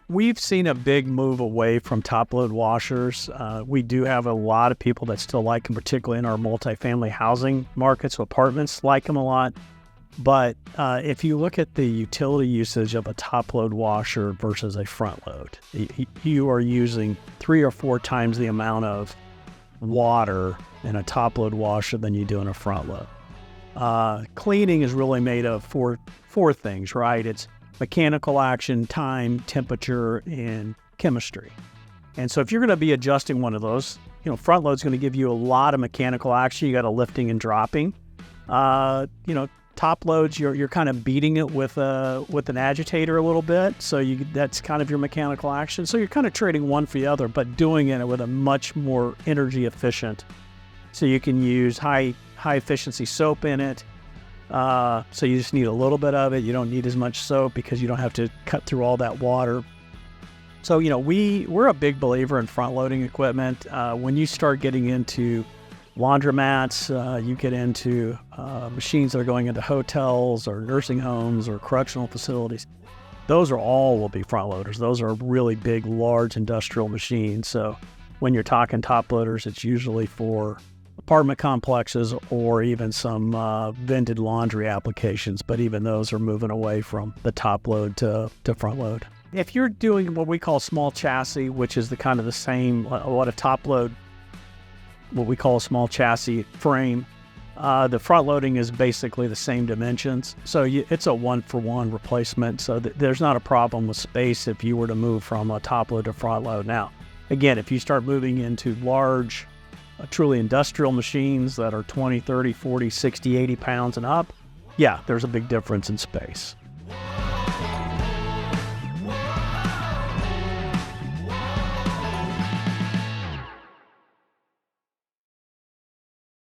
We've seen a big move away from top-load washers. We do have a lot of people that still like them, particularly in our multifamily housing markets. So apartments like them a lot. But if you look at the utility usage of a top-load washer versus a front-load, you are using 3 or 4 times the amount of water in a top-load washer than you do in a front-load. Cleaning is really made of four things, right? It's mechanical action, time, temperature, and chemistry. And so if you're going to be adjusting one of those, front load's going to give you a lot of mechanical action. You got a lifting and dropping. Top loads, you're kind of beating it with an agitator a little bit. So that's kind of your mechanical action. So you're kind of trading one for the other, but doing it with a much more energy efficient. So you can use high efficiency soap in it. So you just need a little bit of it. You don't need as much soap because you don't have to cut through all that water. So, we're a big believer in front-loading equipment. When you start getting into laundromats, you get into machines that are going into hotels or nursing homes or correctional facilities. Those will be front-loaders. Those are really big, large industrial machines. So when you're talking top-loaders, it's usually for apartment complexes or even some vented laundry applications, but even those are moving away from the top load to front load. If you're doing what we call small chassis, which is the same, what a top load, what we call a small chassis frame, the front loading is basically the same dimensions. So it's a 1-for-1 replacement. So there's not a problem with space if you were to move from a top load to front load. Now, again, if you start moving into large, truly industrial machines that are 20, 30, 40, 60, 80 pounds and up, yeah, there's a big difference in space.